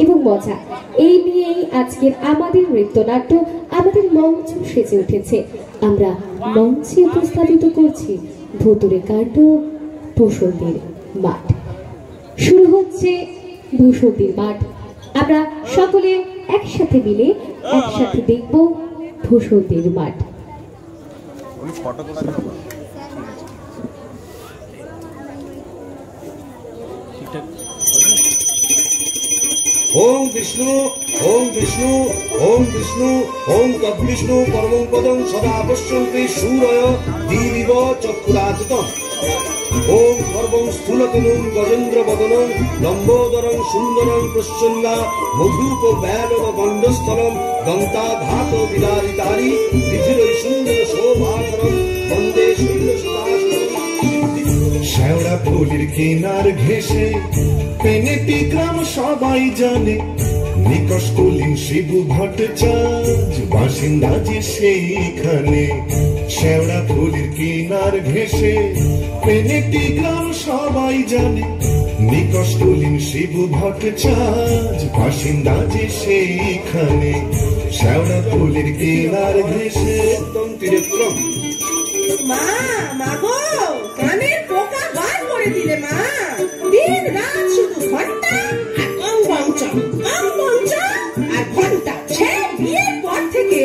এবং মজা এই নিয়েই আজকের আমাদের নৃত্যনাট্য আমাদের মঞ্চ সেজে উঠেছে। আমরা মঞ্চে উপস্থাপিত করছি ভুতুড়ে কাণ্ড বসন্তের মাঠ। শুরু হচ্ছে বসন্তের মাঠ। আমরা সকলে একসাথে মিলে একসাথে দেখব বসন্তের মাঠ। ओम विष्णु ओम विष्णु ओम विष्णु ओम तद्विष्णु परमं पदं सदा पश्यन्ति सूरय दीविव चक्षुरादितं ओम सर्वं स्थूलतनुं गजेन्द्रवदनं लम्बोदरं सुन्दरं प्रसन्ना मधुप बैलव गण्डस्थलं दन्ताधात विदारितारि विधिरै सुन्दर शोभाधरं वन्दे शैलसुतासनं। শ্যাওড়া ফুলের কিনার ঘেঁষে পেনেটি গ্রাম সবাই জানে, নিকশ কলিম শিবু ভট্টাচার্য বাসিন্দা যে সেইখানে। শ্যাওড়া ফুলের কিনার ঘেঁষে পেনেটি গ্রাম সবাই জানে, নিকশ কলিম শিবু ভট্টাচার্য বাসিন্দা যে সেইখানে। শ্যাওড়া ফুলের কিনার ঘেঁষে একদম তীরে পুরম মা মাগো কানের পোকা বার করে দিলে মা। দিন রাত শুধু ঘন্টা আর অঙ্গঞ্চম আর ঘন্টা। সে বিয়ের পর থেকে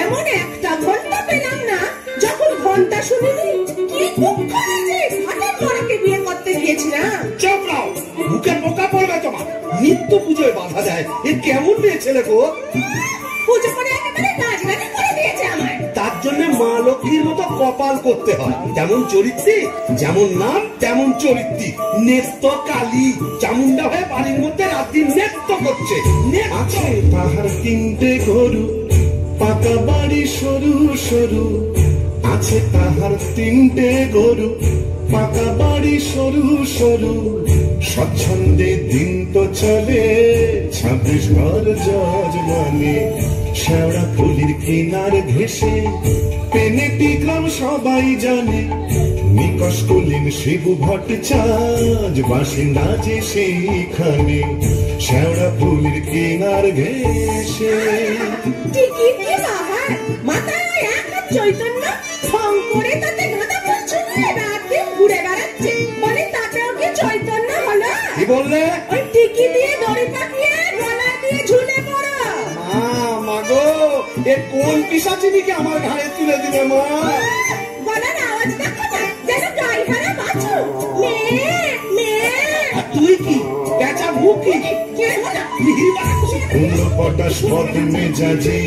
এমন একটা ঘন্টা পেলাম না যখন ঘন্টা শুনিনি। কি দুঃখ হয়েছে, ঘাটের মরাকে বিয়ে করতে গিয়েছিলাম। চুপ রাও, মুখে পোকা পড়বে তোমার। নিত্য পুজোয় বাধা দেয়, এ কেমন মেয়ে ছেলে গো। পুজো করে একেবারে রাজরানি করে দিয়েছে আমায়। তার জন্য মা লক্ষ্মীর মতো কপাল করতে হয়। যেমন চরিত্রী যেমন নাম তেমন চরিত্রী। নেত্য কালী চামুন্ডা হয়ে বাড়ির মধ্যে রাত্রি নেত্য করছে। আছে তাহার তিনটে গরু, পাকা বাড়ি সরু সরু। আছে তাহার তিনটে গরু, পাকা বাড়ি সরু সরু। স্বচ্ছন্দে দিন তো চলে 26 ঘর যজমানে। শ্যাওড়া ফুলের কিনার ঘেঁষে পেনেটি গ্রাম সবাই জানে, নিকশ কলিম শিবু ভট্টাচার্য বাসিন্দা যে সেইখানে। শ্যাওড়া ফুলের কিনার ঘেঁষে ঠিকই দিয়ে বাহার মাথায় এক হাত চৈতন্য ফং করে তাতে গাঁদা ফুল ঝুলিয়ে রাত দিন ঘুরে বেড়াচ্ছে। বলে তাতেও কি চৈতন্য হলো? কি বললে? ওই টিকি দিয়ে দড়ি পাকিয়ে গলা দিয়ে ঝুলে পড়ো। মা গো, এ কোন পিশাচিনিকে আমার ঘাড়ে তুলে দিলে মা? গলার আওয়াজ দেখো না, যেন গাই হারা বাছুর। মেয়ে মেয়ে। আর তুই কি পেঁচা মুখি? পটাশ পদ মেজাজে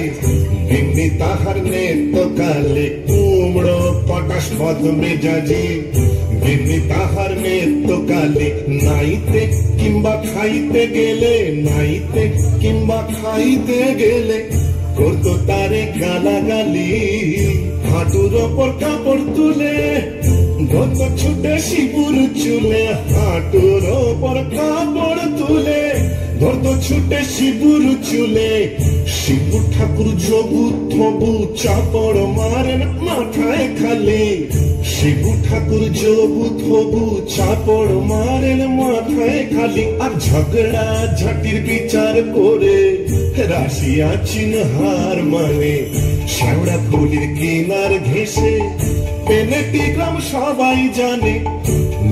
বিন্নি তাহার নেত্য কালে। কুমড়ো পটাশ পদ মেজাজে বিন্নি তাহার নেত্য কালে। নাইতে কিংবা খাইতে গেলে, নাইতে কিংবা খাইতে গেলে করতো তারে গালাগালি। হাঁটুর ওপর কাপড় তুলে ধরতো ছুটে শিবুর চুলে। হাঁটুর ওপর কাপড় তুলে ধরতো ছুটে শিবুর চুলে। শিবু ঠাকুর যোগু থবু চাপড় মারেন মাথায় খালে। শিবু ঠাকুর যোগু থবু চাপড় মারেন মাথায় খালি। আর ঝগড়া ঝাঁটির বিচার করে রাশিয়া চিনহার মানে। শ্যাওড়া ফুলের কিনার ঘেঁষে পেনেটি গ্রাম সবাই জানে,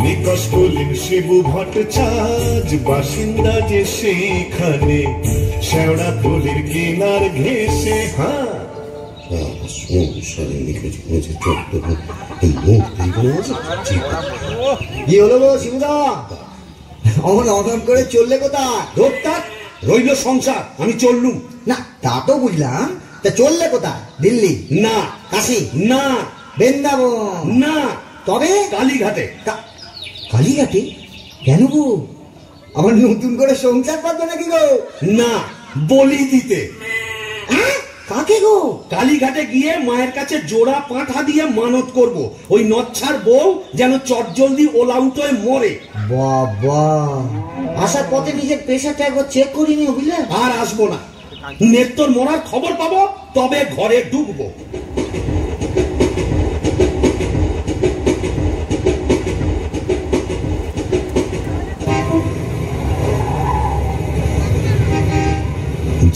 নিকশ কলিম শিবু ভট্টাচার্য বাসিন্দা যে সেইখানে। শ্যাওড়া ফুলের কিনার ঘেঁষে কি হলো গো শিবুদা, অমন অধম করে চললে কোথায়? ধরতাক রইল সংসার, আমি চললুম না তা তো বুঝলাম, তা চললে কোথায়? দিল্লি না, কাশী না, বৃন্দাবন না, তবে কালীঘাটে। কালীঘাটে কেন গো? আমার নতুন করে সংসার পাবে নাকি গো? না, বলি দিতে। কাকে গো? কালীঘাটে গিয়ে মায়ের কাছে জোড়া পাঁঠা দিয়ে মানত করব, ওই নচ্ছার বউ যেন চটজলদি ওলাউট হয়ে মরে। বাবা, আসার পথে নিজের পেশাটা একবার চেক করিনি বুঝলে? আর আসবো না, নেত্তর মরার খবর পাবো তবে ঘরে ঢুকবো।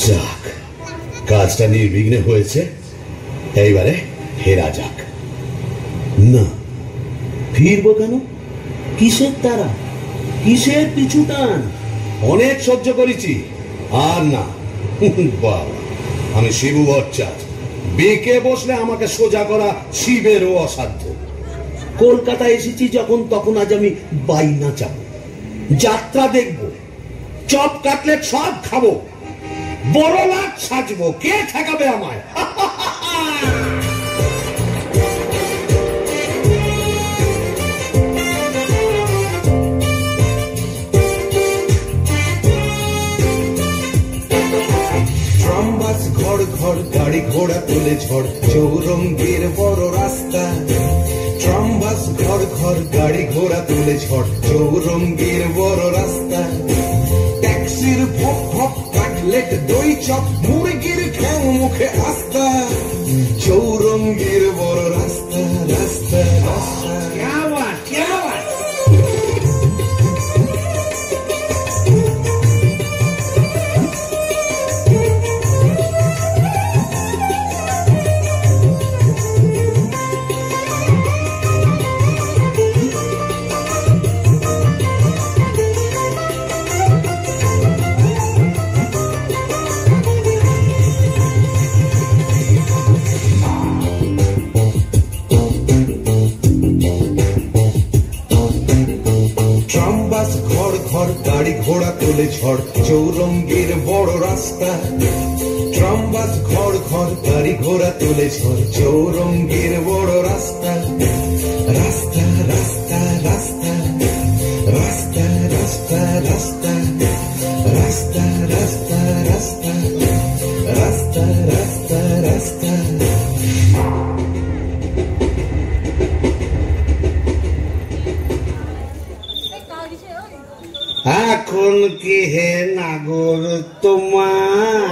যাক, কাজটা নির্বিঘ্নে হয়েছে, এইবারে ফেরা যাক। না, ফিরবো কেন? কিসের তারা, কিসের পিছু টান? অনেক সহ্য করেছি, আর না। বাবা, আমি শিবু ভট্টাচার্য, বেঁকে বসলে আমাকে সোজা করা শিবেরও অসাধ্য। কলকাতা এসেছি যখন, তখন আজ আমি বাইনা চাবো, যাত্রা দেখবো, চপ কাটলেট সব খাবো, বড় লাট সাজবো, কে ঠেকাবে আমায়? ট্রামবাস ঘর ঘর গাড়ি ঘোড়া তুলে ঝড় চৌরঙ্গের বড় রাস্তা। ট্রামবাস ঘর ঘর গাড়ি ঘোড়া তুলে ঝড় চৌরঙ্গের বড় রাস্তা। ট্যাক্সির ভপ ভপ কাটলেট দই চপ মুরগির খ্যাং মুখে আস্তা। চৌরঙ্গের বড় রাস্তা রাস্তা রাস্তা। ট্রামবাস ঘর ঘর গাড়ি ঘোড়া তোলে ঝড় চৌরঙ্গের বড় রাস্তা। ট্রামবাস ঘর ঘর গাড়ি ঘোড়া তোলে ঝড় চৌরঙ্গের বড় রাস্তা। রাস্তা রাস্তা রাস্তা রাস্তা রাস্তা রাস্তা রাস্তা রাস্তা রাস্তা রাস্তা রাস্তা রাস্তা। এখন কি হে নাগর তোমার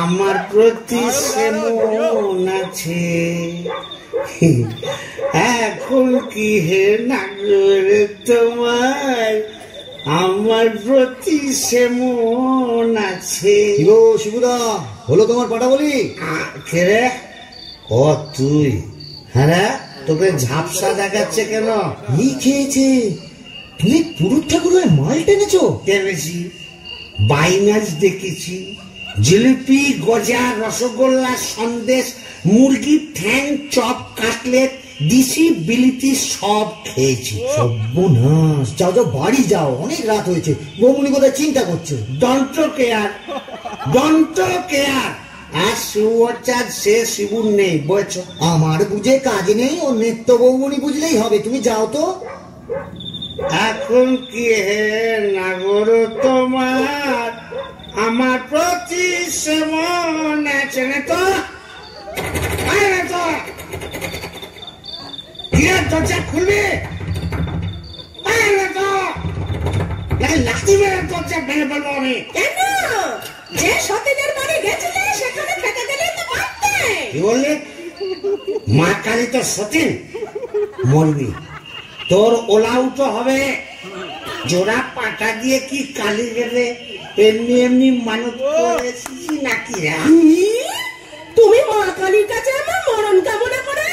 আমার প্রতি সেমন আছে? এখন কি হে নাগর তোমার আমার প্রতি সেমন আছে? শিবুদা, হলো তোমার পাটা বলি? কে রে? ও তুই? হ্যাঁ, তোকে ঝাপসা দেখাচ্ছে কেন? কি খেয়েছে? তুমি পুরুষ ঠাকুরের মাল টেনেছো? টেনেছি, বাইনাচ দেখেছি, জিলিপি, গজা, রসগোল্লা, সন্দেশ, মুরগির ঠ্যাং, চপ, কাটলেট, দিশি, বিলিতি সব খেয়েছি। সর্বনাশ! যাও যাও, বাড়ি যাও, অনেক রাত হয়েছে। বৌমনি কোথায় চিন্তা করছো? Don't care, don't care. আর শিবচাঁদ সে শিবুর নেই, বুঝছো? আমার বুঝে কাজ নেই, ও নিত্য বৌমনি বুঝলেই হবে। তুমি যাও তো। এখন কি হে নাগর তোমার আমার প্রতি সেমন আছে? না তো দরজা খুলবে, লাঠি মেরে দরজা ভেঙে ফেলবো আমি। কেন? যে সতীনের বাড়ি গেছিলে সেখানে থেকে গেলে তো পারতে। কি বললি? মা কালী তো সতীন, মরবি, তোর ওলাউটো হবে। জোড়া পাটা দিয়ে কি কালী গেলে এমনি এমনি মানত করেছিস নাকি? তুমি মা কালীর কাছে আমার মরণ কামনা করে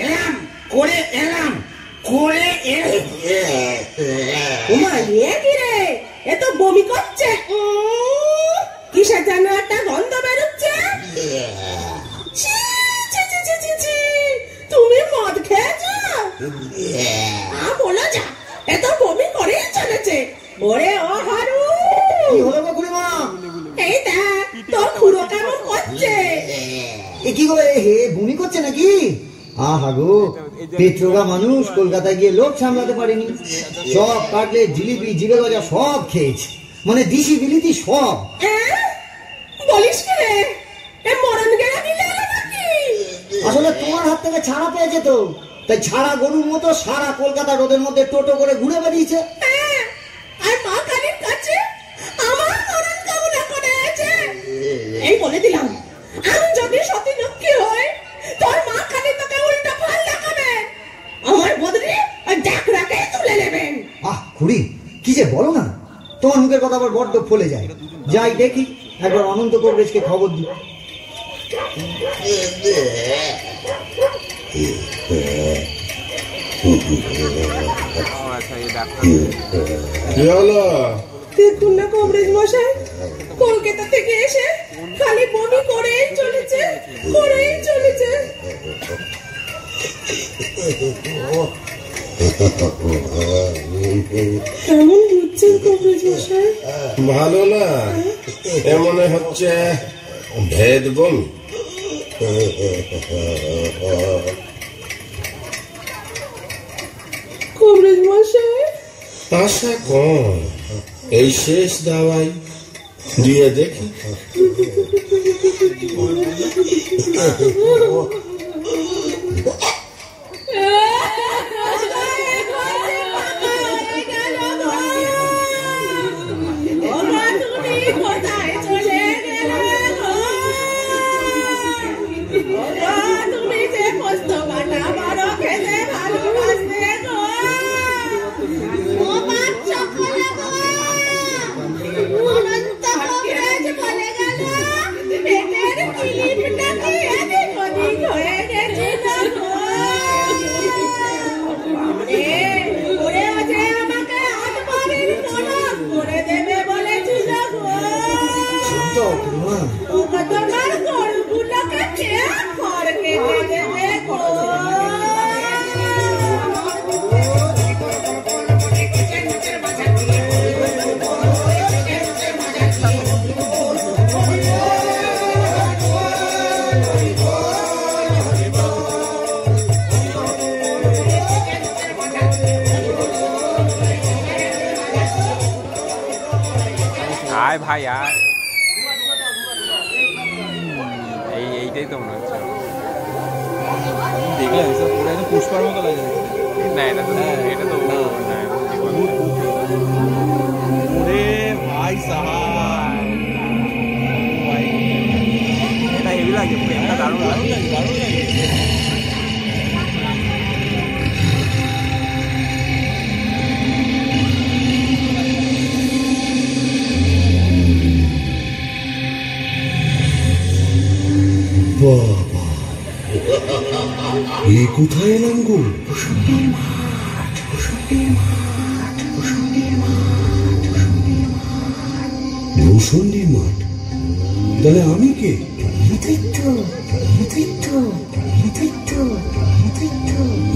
এলাম করে এলাম করে তোমার ইয়ে কি রে? এ তো বমি করছে, কিসের যেন একটা গন্ধ বেরোচ্ছে। তুমি মদ খেয়েছো? বলো যা, এ তো বমি করে চলেছে। ওরে ও হারু, কি হলো গো খুড়িমা? এই দেখ তোর খুড়ো কেমন করছে। এ কি গো, হে বমি করছে নাকি? আহা গো, পেট্রোগা মানুষ, কলকাতায় গিয়ে লোক সামলাতে পারেনি। সব কাটলেট, জিলিপি, জিবে গজা সব খেয়েছে, মানে দিশি বিলিতি সব। বলিস কি রে? এ মরণ গেলা দিলে নাকি? আসলে তোমার হাত থেকে ছাড়া পেয়েছে তো, তাই ছাড়া গরুর মতো সারা কলকাতা রোদের মধ্যে টোটো করে ঘুরে বেরিয়েছে। আর মা কালীর কাছে আমার মরণ কামনা করেছে। এই বলে দিলাম, আমি যদি সতী লক্ষ্মী হই, তোর মা কালী তোকে উল্টো ফল দেখাবে। আমার বদলে ওই ডাকরাকে তুলে নেবেন। আহ খুড়ি, কি যে বলো না, তোমার মুখের কথা আবার বড্ড ফলে যায়। যাই দেখি একবার অনন্ত কবরেজকে খবর দিই। দেখুন না কবরেজ মশাই, কলকাতা থেকে এসে খালি বমি করেই চলেছে। কেমন বুঝছেন কবরেজ মশাই? ভালো না, এমন হচ্ছে ভেদ বমি। কবরেজ মশাই আশা কম, এই শেষ দাওয়াই দিয়ে দেখি। আয় ভাই আয়, এইটাই তো মনে হচ্ছে। দেখলে পুষ্পার মতো লাগে না, এটা তো ভাই সাহাব, এটা হেভি লাগে, এটা দারুণ লাগে। বাবা, এ কোথায় এলাম গো? ভূষণ্ডির মাঠ? তাহলে আমি কে?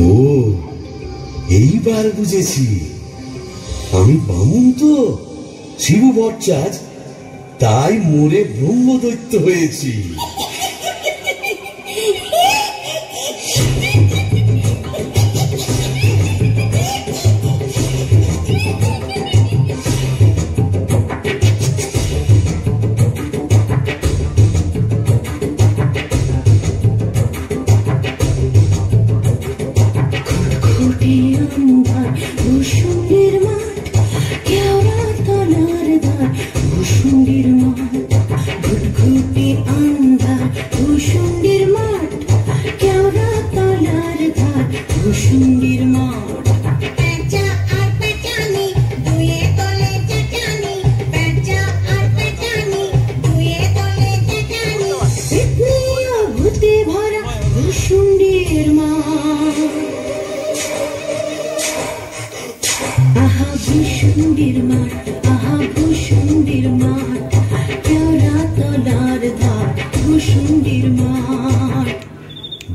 ও, এইবার বুঝেছি, আমি বামুন তো, শিবু ভট্টাচ, তাই মোরে ব্রহ্মদৈত্য হয়েছি।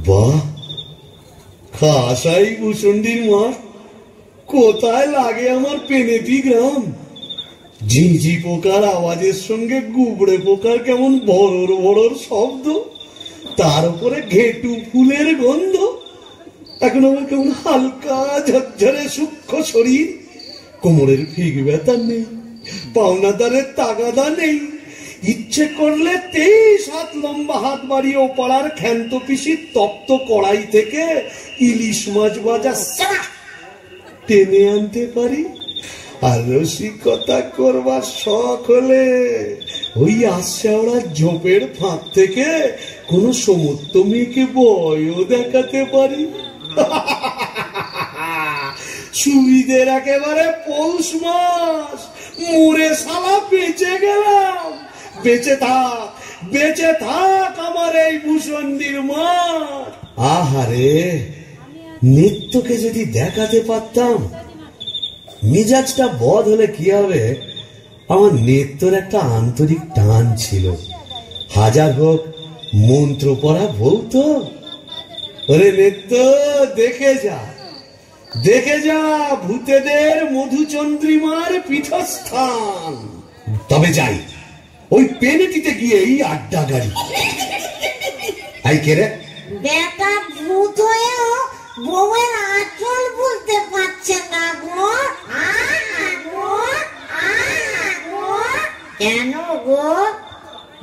বাহ, খাসাই ভূষণ্ডির মাঠ, কোথায় লাগে আমার পেনেটি গ্রাম। ঝিঁঝি পোকার আওয়াজের সঙ্গে গুবড়ে পোকার কেমন বড়র বড়র শব্দ, তার উপরে ঘেটু ফুলের গন্ধ। এখন আমার কেমন হালকা ঝরঝরে সূক্ষ্ম শরীর, কোমরের ফিগ ব্যথা নেই, পাওনাদারের তাগাদা নেই। ইচ্ছে করলে 23 হাত লম্বা হাত বাড়িয়ে ও পাড়ার ক্ষান্ত পিসির তপ্ত কড়াই থেকে ইলিশ মাছ ভাজা টেনে আনতে পারি। আর রসিকতা করবার শখ হলে ওই আশাওড়া ঝোপের ফাঁক থেকে কোন সমুদ্র মেয়েকে বয়ও দেখাতে পারি। সুবিধের একেবারে পৌষ মাস, মুড়ে শালা বেঁচে গেলাম। বেঁচে থাক আমার এই ভূষণ্ডির মা। আহারে, নিত্যকে যদি দেখাতে পারতাম। মিজাজটা বদ হলে কি হবে, আমার নিত্যর একটা আন্তরিক টান ছিল। হাজার হোক মন্ত্র পড়া বউ তো। ওরে নিত্য, দেখে যা ভূতেদের মধুচন্দ্রিমার পীঠস্থান। তবে যাই, ওই পেনেটিতে গিয়েই আড্ডা গাড়ি। আই কে রে? বেটা ভূত হয়েও বউয়ের আঁচল বলতে পারছে না গো। কেন গো?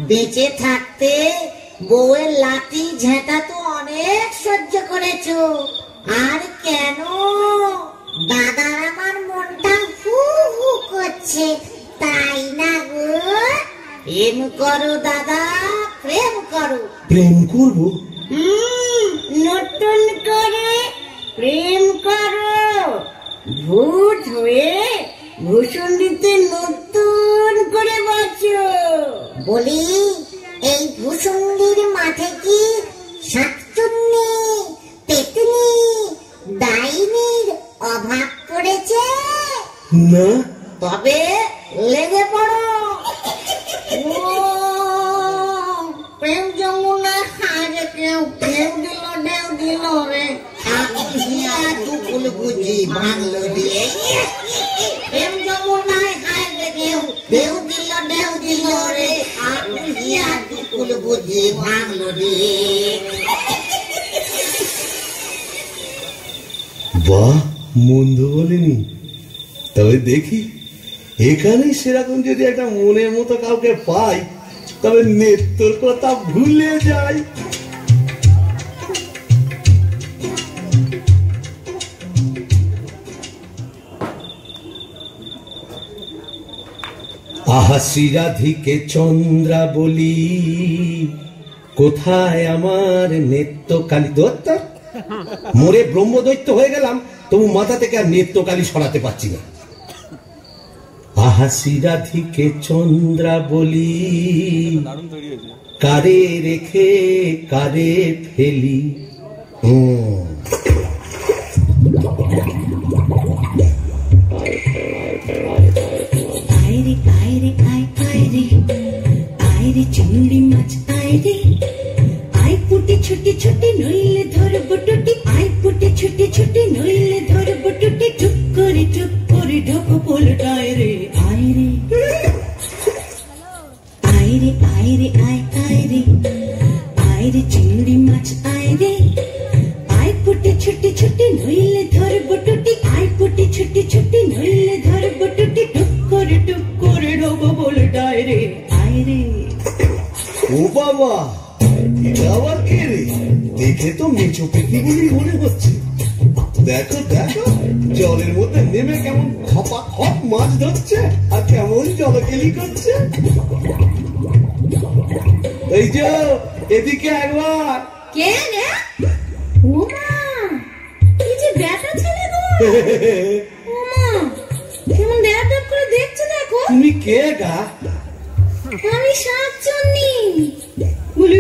বেঁচে থাকতে বউয়ের লাঠি ঝেঁটা তো অনেক সহ্য করেছো, আর কেন? দাদার আমার মনটা হু হু করছে, তাই না গো? প্রেম করো দাদা, প্রেম করো। প্রেম করবো? নতুন করে প্রেম করো। ভূত হয়ে ভূষণ্ডিতে নতুন করে বাঁচো। বলি, এই ভূষণ্ডির মাঠে কি শাকচুন্নি, পেতনি, ডাইনির অভাব পড়েছে? না। তবে লেগে পড়ো। প্রেম যমুনা হারে কেউ ঢেউ দিল রে, বুঝি ভাঙলো দিয়ে। প্রেম যমুনায় হারে কেউ ঢেউ দিল রে, বুঝি ভাঙলো দিয়ে। বাহ, মন্দ বলিনি। তবে দেখি, এখানে সেরকম যদি একটা মনের মতো কাউকে পাই, তবে নেত্রর কথা ভুলে যাই। আহা শ্রীরাধিকে চন্দ্রা বলি, কোথায় আমার নেত্রকালী? দত্ত মোরে ব্রহ্মদৈত্য হয়ে গেলাম, তবু মাথা থেকে আর নেত্রকালী সরাতে পারছি না। আহা শ্রীরাধিকে চন্দ্রা বলি, কারে রেখে কারে ফেলি। চিংড়ি মাছ আয় রে, আয় পুটি ছুটি ছুটি নইলে ধরব টুটি, আয় পুটি ছুটি ছুটি নইলে ধরব টুটি, টুক করে ঢোক পোলটায় রে। আয় রে আয় রে আয় রে আয় রে, আয় রে চিংড়ি মাছ আয় রে, আয় পুটি ছুটি ছুটি নইলে ধরব টুটি, আয় পুটি ছুটি ছুটি নইলে ধরব টুটি, টুক করে ঢোক পোলটায় রে। আয় রে। ও বাবা, এটা আবার কে রে? দেখে তো মেচো পৃথিবী মনে হচ্ছে। দেখো দেখো, জলের মধ্যে নেমে কেমন খপা খপ মাছ ধরছে, আর কেমন জলকেলি করছে। এই যে, এদিকে একবার। কে রে? ওমা, কি যে ব্যাটা ছেলে গো। ওমা, কেমন ড্যাব করে দেখছে দেখো। তুমি কে গা? আমি শাকচুন্নি। বলি,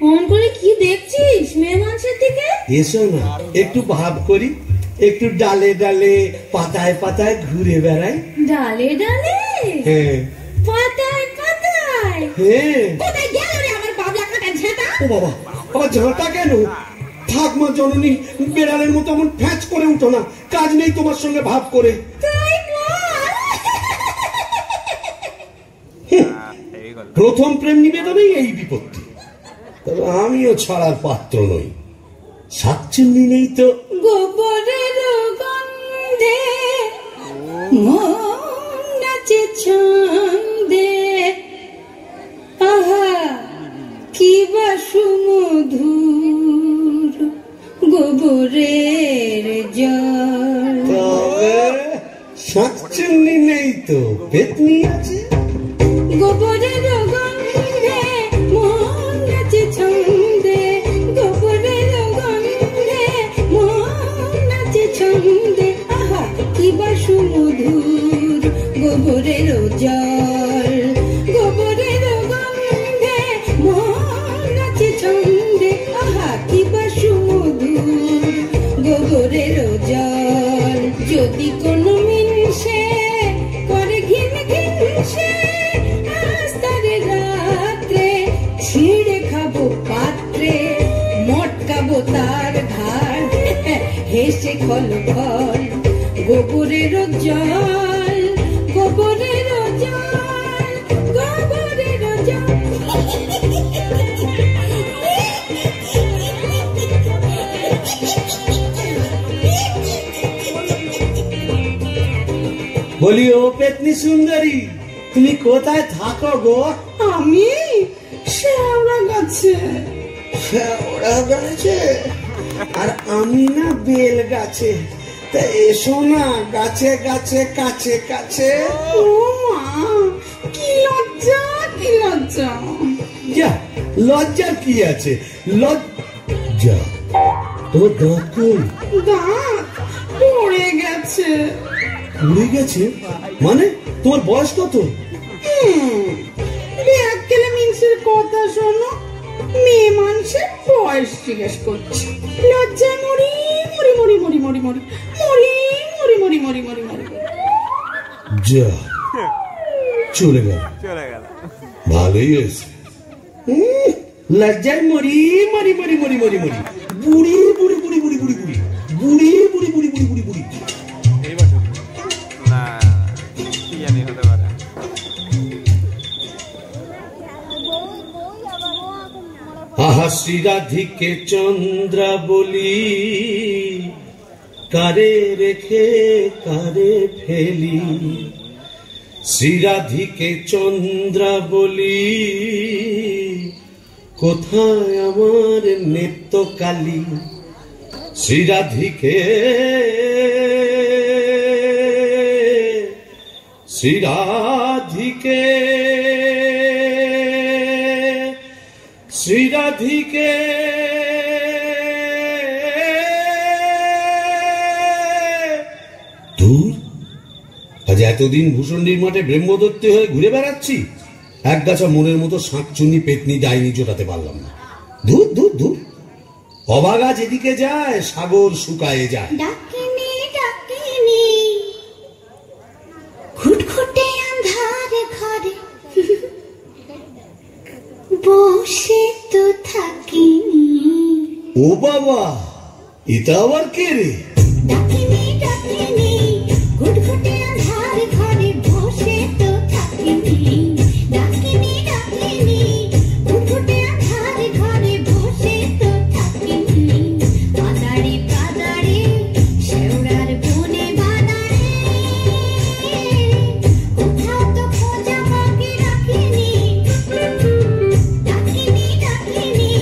অন করে কি দেখছিস মেয়ে মানুষের দিকে? এসো না, একটু ভাব করি, একটু ডালে ডালে পাতায় পাতায় ঘুরে বেড়াই। ডালে ডালে? হ্যাঁ। পাতায় পাতায়? হ্যাঁ। কোথায় গেল রে আমার বাবলা কাটা ঝাঁটা? ও বাবা, আমার ঝাঁটা কেন? থাক মা জননী, বেড়ালের মতো এমন ফ্যাচ করে উঠো না, কাজ নেই তোমার সঙ্গে ভাব করে। তাই বল। প্রথম প্রেম নিবেদনেই এই বিপত্তি। তবে আমিও ছাড়ার পাত্র নই। শাকচুন্নি নেই তো। গোবরের গন্ধে মন নাচে ছন্দে, আহা কি বা সুমধুর গোবরের জল। তবে শাকচুন্নি নেই তো, পেতনি আছে। গোবরের গন্ধে মন নাচে ছন্দে, গোবরের গন্ধে মন নাচে ছন্দে, আহা কি বা সুমধুর গোবরের জল। গোবরের তার ধার হেসে খল খল গোবরের জল গোবরের জল গোবরের জল। বলি ও পেতনি সুন্দরী, তুমি কোথায় থাকো গো? আমি শেওড়া গাছে। শেওড়া গাছে? আর আমি না বেল গাছে। তা এসো না গাছে গাছে কাছে কাছে। ও মা, কি লজ্জা কি লজ্জা। যা, লজ্জার কি আছে? লজ্জা? তোমার দাঁত কই? দাঁত পড়ে গেছে। পড়ে গেছে মানে? তোমার বয়স কত? ব্যাককেলে মিনসের কথা শোনো, মেয়ে মানুষের বয়স জিজ্ঞেস করছে। লজ্জায় মরি মরি মরি মরি মরি মরি মরি মরি মরি মরি মরি মরি। যা, চলে গেল। চলে গেল। ভালোই হয়েছে। লজ্জায় মরি মরি মরি মরি মরি মরি বুড়ি বুড়ি বুড়ি বুড়ি বুড়ি বুড়ি বুড়ি বুড়ি বুড়ি বুড়ি বুড়ি বুড়ি। না কি জানি হতে পারে। আহা শ্রীরাধিকে চন্দ্রা বলি, কারে রেখে কারে ফেলি। শ্রীরাধিকে চন্দ্রা বলি, কোথায় আমার নেত্রকালী। শ্রীরাধিকে শ্রীরাধিকে শ্রীরাধিকে দূর। আজ এতদিন ভূষণ্ডির মাঠে ব্রহ্মদত্তে হয়ে ঘুরে বেড়াচ্ছি, এক গাছা মনের মতো শাঁকচুনি পেতনি ডাইনি জোটাতে পারলাম না। ধুর ধুর ধুর, অবাগা যেদিকে যায় সাগর শুকায়ে যায়। ডাকিনি ডাকিনি ঘুটঘুটে আন্ধার ঘরে বসে তো থাকিনি। ও বাবা, এটা আবার কে রে? ডাকিনি ডাকিনি ঘুটঘুটে আন্ধার ঘরে বসে তো থাকিনি। ডাকিনি ডাকিনি ঘুটঘুটে আন্ধার ঘরে বসে তো থাকিনি। পাদাড়ি পাদাড়ি শেওড়ার বনে বাদাড়ি, কোথাও তো খোঁজা বাকি রাখিনি। ডাকিনি ডাকিনি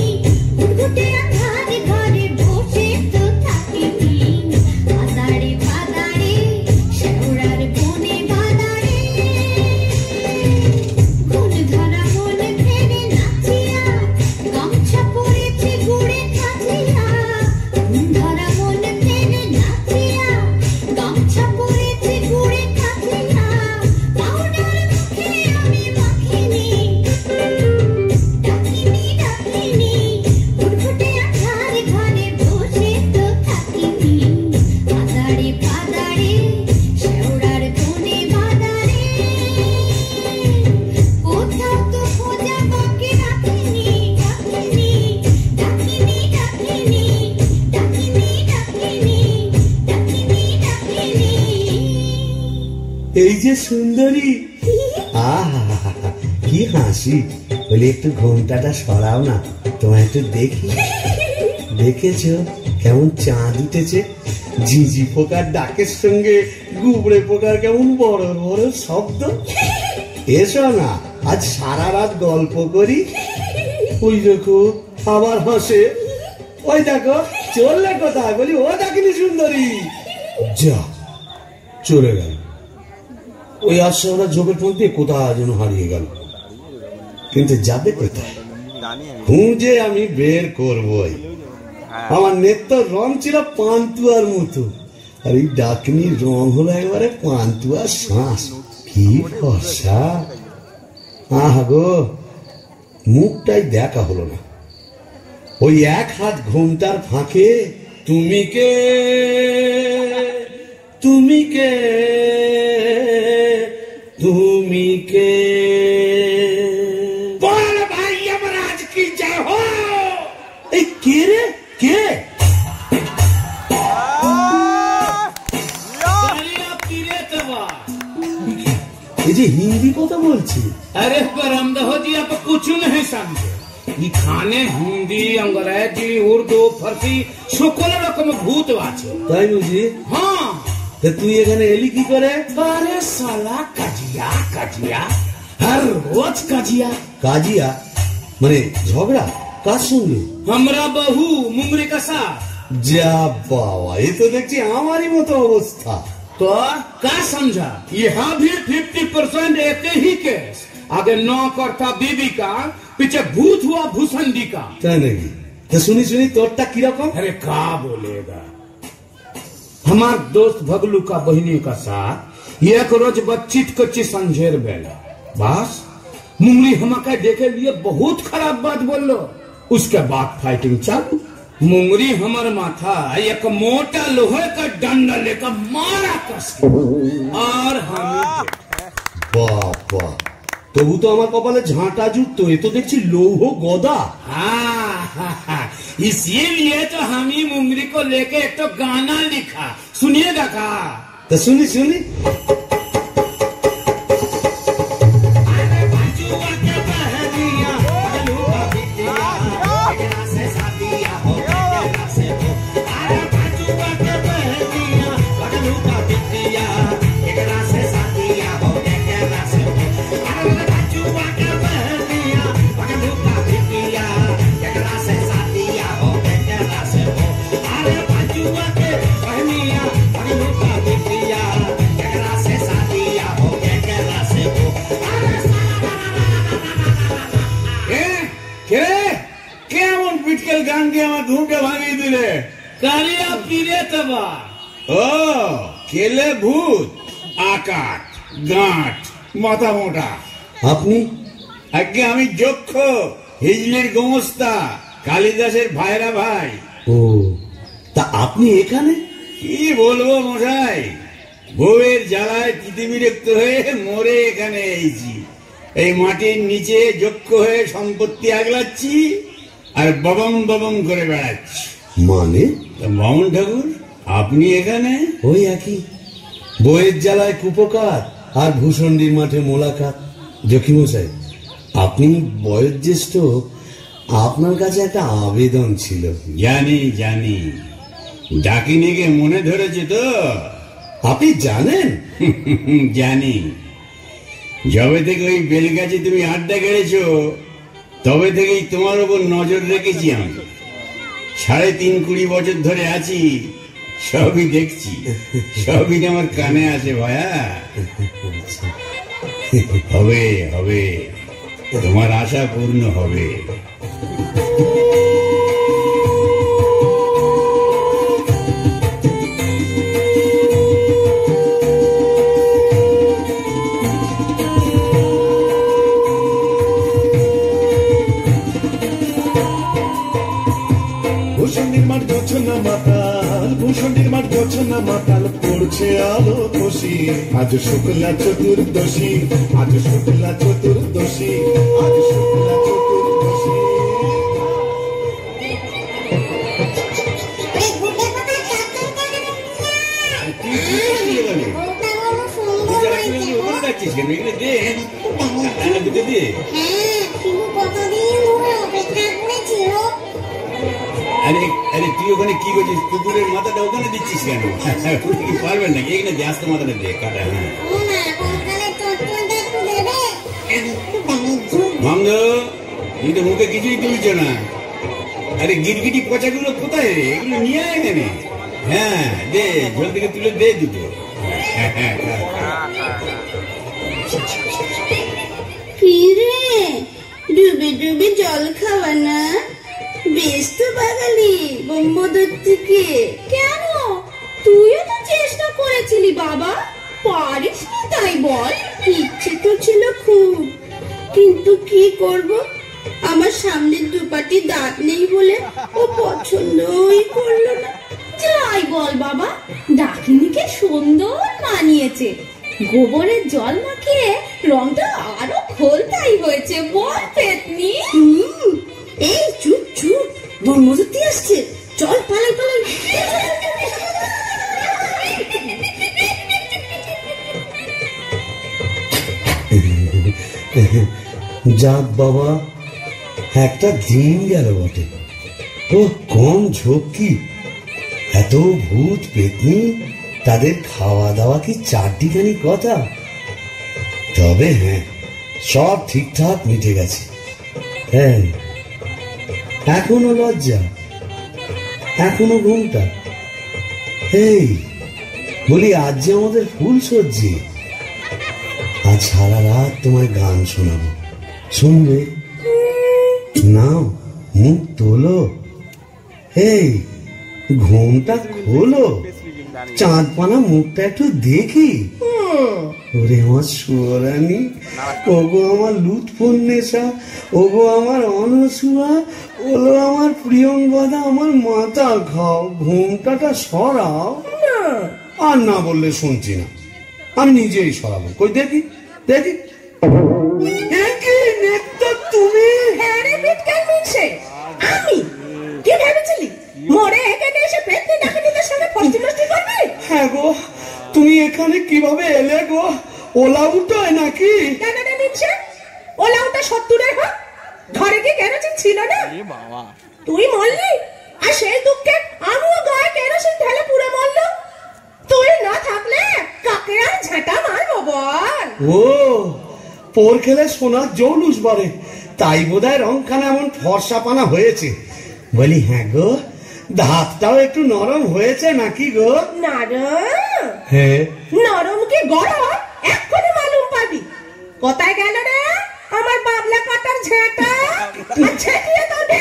ঘুটঘুটে আন্ধার ঘরে বসে তো থাকিনি। পাদাড়ি পাদাড়ি শেওড়ার বনে বাদাড়ি, গুণ ধরা মন ফেরে নাচিয়া গামছা পরেছে গুড়ে খাচিয়া। গুণ ধরা মন ফেরে নাচিয়া গামছা পরেছে গুড়ে খাচিয়া। পাউডার মুখে আমি মাখিনি। ডাকিনি ডাকিনি ঘুটঘুটে আন্ধার ঘরে বসে তো থাকিনি। পাদাড়ি পাদাড়ি শেওড়ার বনে বাদাড়ি, কোথাও তো খোঁজা বাকি রাখিনি। ডাকিনি ডাকিনি ডাকিনি ডাকিনি ডাকিনি ডাকিনি ডাকিনি। এই যে সুন্দরী, আহা কি হাসি। বলি একটু ঘোমটাটা সরাও না, তোমায় একটু দেখি। দেখেছো কেমন চাঁদ উঠেছে? ঝিঝি পোকার ডাকের সঙ্গে গুবড়ে পোকার কেমন বড় বড় শব্দ। এসো না, আজ সারা রাত গল্প করি। ওই দেখো আবার হাসে। ওই দেখো চললে কোথায়? বলি ও ডাকিনি সুন্দরী। যা, চলে গেল। ওই আশাওরা ঝোপের মধ্যে কোথায় যেন হারিয়ে গেল। কিন্তু যাবে কোথায়? খুঁজে আমি বের করবই। আমার নেত্র রং ছিল পান্তুয়ার মতো, আর এই ডাকনির রং হলো একেবারে পান্তুয়ার শ্বাস। কি ফর্সা! আহা গো, মুখটাই দেখা হলো না। ওই এক হাত ঘোমটার ফাঁকে তুমি কে তুমি কে তুমি কে। বল ভাই, আমার আজ কি যা হো। এই কে রে? কে? पर रामदहो जी आप कुछ नहीं समझे। ये खाने हिंदी अंग्रेजी उर्दू फारसी সকল রকম ভূত আছে। তাই বুঝি? হ্যাঁ। তা তুই এখানে এলি কি করে? আরে শালা কাজিয়া কাজিয়া, हर रोज কাজিয়া। কাজিয়া মানে ঝগড়া? কার সঙ্গে? हमरा बहू मुंगरी का साथ। যা বাবা, এই তো দেখছি আমারই মতো অবস্থা। तो क्या समझा? यहाँ भी 50% एक ही केस। आगे नौकर था बीबी का, पीछे भूत हुआ भूसंडी का। তাই নাকি? তা শুনি শুনি তোরটা কিরকম? अरे क्या बोलेगा, हमार दोस्त भगलू का बहनी का साथ एक रोज बच्चित कच्ची संझेर बेला बस मुंगली हमका देखे लिए बहुत खराब बात बोल लो। उसके बाद फाइटिंग चालू। मुंगरी हमार माथा एक मोटा लोहे का डंडा लेकर मारा कस और हम বাবা, তবু তো আমার কপালে ঝাঁটা জুটতো, এ তো দেখছি লৌহ গদা। हाँ, इसीलिए तो हम ही मुंगरी को लेके एक तो गाना लिखा, सुनिएगा का? তা শুনি শুনি। গান দিয়ে আমার ঘুমটা ভাঙিয়ে দিলে। কালিয়া পীরে তবা ও কেলে ভূত আকাট গাঁট মাথা মোটা। আপনি? আগে আমি যক্ষ হিজলির গোমস্তা কালিদাসের ভাইরা ভাই। ও, তা আপনি এখানে? কি বলবো মশাই, বউয়ের জ্বালায় তিতিবিরক্ত হয়ে মরে এখানে এসেছি। এই মাটির নিচে যক্ষ হয়ে সম্পত্তি আগলাচ্ছি আর ববং ববং করে বেড়াচ্ছি। মানে? বামুন ঠাকুর আপনি এখানে? ওই একই, বইয়ের জ্বালায় কুপকার আর ভূষণ্ডির মাঠে মোলাকাত। জকিমশাই, আপনি বয়োজ্যেষ্ঠ, আপনার কাছে একটা আবেদন ছিল। জানি জানি, ডাকিনিকে মনে ধরেছে তো? আপনি জানেন? জানি, যবে থেকে ওই বেলগাছে তুমি আড্ডা গেড়েছো তবে থেকেই তোমার উপর নজর রেখেছি আমি। ৩.৫-২০ বছর ধরে আছি, সবই দেখছি, সবই আমার কানে আসে ভায়া। হবে হবে, তোমার আশা পূর্ণ হবে। ভূষণ্ডির মাঠ গছনা মাতাল, ভূষণ্ডির মাঠ গছনা মাতাল, পড়ছে আলো খুশি। আজ শুক্লা চতুর্দশী, আজ শুক্লা চতুর্দশী, আজ শুক্লা চতুর্দশী। আরে আরে তুই ওখানে কি করছিস? কুকুরের মাথাটা ওখানে দিচ্ছিস কেন? কি পারবেন নাকি? এখানে ব্যস্ত মাথাটা দে কাটা। মামদ, তুই তো মুখে কিছুই তুলছ না। আরে গিরগিটি পচাগুলো কোথায়? এগুলো নিয়ে আয় এখানে। হ্যাঁ দে, জল থেকে তুলে দে দুটো। কি রে, ডুবে ডুবে জল খাওয়া না? বেশ তো বাঙালি ব্রহ্মদত্তিকে। কেন? তুইও তো চেষ্টা করেছিলি বাবা, পারিস না তাই বল? ইচ্ছে তো ছিল খুব, কিন্তু কি করব, আমার সামনের দুপাটি দাঁত নেই বলে ও পছন্দই করলো না। যাই বল বাবা, ডাকিনিকে সুন্দর মানিয়েছে। গোবরের জল মাখিয়ে রংটা আরো খোলতাই হয়েছে, বল পেতনি? এই চুপ চুপ, ব্রহ্মদত্তি আসছে, চল পালাই পালাই। যাক বাবা, একটা দিন গেল বটে। ও কম ঝক্কি, এত ভূত পেতনি, তাদের খাওয়া দাওয়া কি চারটিখানি কথা? তবে হ্যাঁ, সব ঠিকঠাক মিটে গেছে। হ্যাঁ, এখনো লজ্জা, এখনো ঘুমটা। এই বলি, আজ যে আমাদের ফুল সজ্জি, আজ সারা রাত তোমায় গান শোনাবো, শুনবে? নাও, মুখ তোলো, এই ঘুমটা খোলো, চাঁদপানা মুখটা একটু দেখি। ওরে আমার সুরানি, ওগো আমার লুৎফুন্নেসা, ওগো আমার অনসুয়া, ওলো আমার প্রিয়ঙ্গদা, আমার মাথা খাও, ঘুমটাটা সরাও। আর না বললে শুনছি না, আমি নিজেই সরাবো। কই দেখি দেখি। তুমি আমি কি ভেবেছিলি মরে এখানে এসে পেটনি ডাকাতিদের সঙ্গে ফষ্টি নষ্টি করবে? হ্যাঁ গো, তুমি এখানে কিভাবে এলে গো? ওলা উঠোয় নাকি? কেন রে মিনছে? ওলা উঠা 70-এর হোক, ঘরে কি কেরোসিন ছিল না? তুই মরলি, আর সেই দুঃখে আমিও গায়ে কেরোসিন ঢেলে পুড়ে মরলো। তুই না থাকলে কাকে আর ঝাঁটা মারবো বল? ও, পোর খেলে সোনার জৌলুস বাড়ে, তাই বোধহয় রংখানা এমন ফর্সা পানা হয়েছে। বলি হ্যাঁ গো, ধাতটাও একটু নরম হয়েছে নাকি গো? নরম? হ্যাঁ। নরম কি গরম এক্ষুনি মালুম পাবি। কোথায় গেল রে আমার বাবলা কাটার ঝাঁটা? ছেটিয়ে তো দে।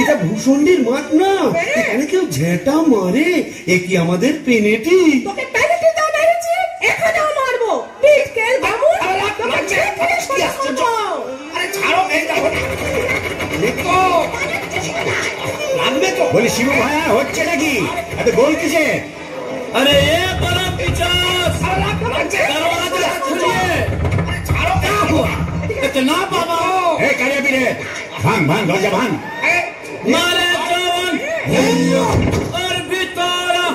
এটা ভূষণ্ডির মাঠ না, এখানে কেউ ঝেঁটা মারে? এ কি আমাদের পেনেটি? তোকে পেনেটি দাও মেরেছি, এখানেও মারবো। বিকেল বামুন, তোকে ছেটিয়ে সরাবো। আরে ছাড়ো, এই যাবো না। দেখো লাগবে তো। বলি শিবু ভাইয়া, হচ্ছে নাকি? এত গোল কিসে? अरे ये परम पिचास दरवाजा खोलिए। ছাড়ো, क्या हुआ? इतना बाबा ए करे बिरे, भांग भांग दरवाजा भांग। मारे जवान और भितरा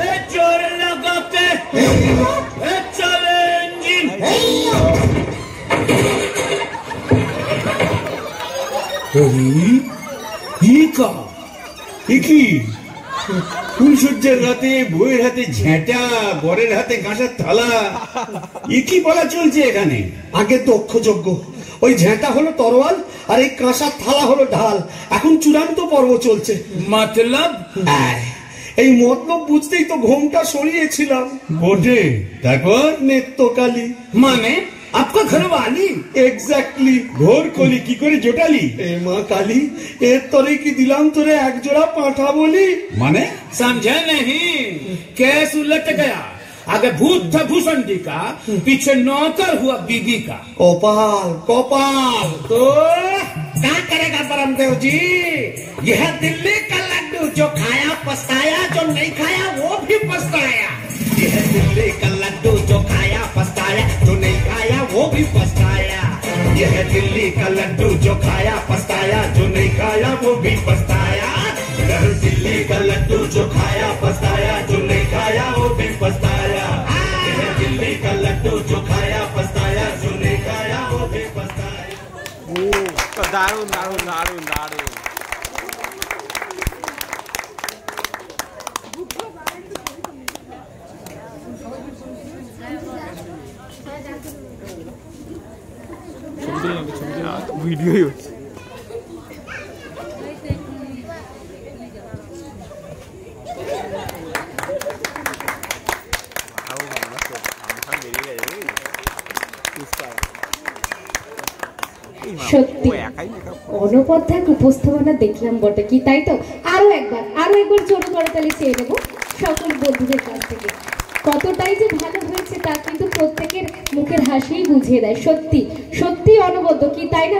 ए जोर लगाते ए चले इंजिन। ফুলসজ্জার রাতে বউয়ের হাতে ঝেঁটা, বরের হাতে কাঁসার থালা, এ কি বলা চলছে এখানে? আগে দক্ষযজ্ঞ, ওই ঝেঁটা হলো তরোয়াল আর এই কাঁসার থালা হলো ঢাল। এখন চূড়ান্ত পর্ব চলছে। मतलब এই মতলব বুঝতেই তো ঘোমটা সরিয়েছিলাম। বটে, তারপর নেত্রকালী माने आपका घर वाली? এক্স্যাক্টলি। ঘোর কলি কি করে জোটালি? এ মা কালী, এর তরে কি দিলাম তোরে এক জোড়া পাঁঠা বলি? माने समझा नहीं? केस उलट गया, आगे भूत था भूषणी का, पीछे नौकर हुआ बीबी का। कपाल कपाल। तो क्या करेगा परमदेव जी? यह दिल्ली का लड्डू, जो खाया पछताया, जो नहीं खाया वो भी पछताया। यह दिल्ली का लड्डू, जो खाया पछताया, जो नहीं खाया वो भी पछताया। यह दिल्ली का लड्डू, जो खाया पछताया, जो नहीं खाया वो भी पछताया। यह दिल्ली का लड्डू, जो खाया पछताया, जो नहीं खाया वो भी पछताया। यह दिल्ली का लड्डू, जो खाया पछताया, जो नहीं खाया वो भी पछताया। दारुण दारुण दारुण दारुण। ভিডিওই হচ্ছে। সত্যি অনবদ্যাক উপস্থাপনা দেখলাম বটে কি, তাই তো? আরো একবার জোরে করতালি চেয়ে নেবো সকল বন্ধুদের কাছ থেকে। কতটাই যে ভালো হয়েছে তা কিন্তু প্রত্যেকের মুখের হাসিই বুঝিয়ে দেয়। সত্যি সত্যি অনবদ্য কি, তাই না?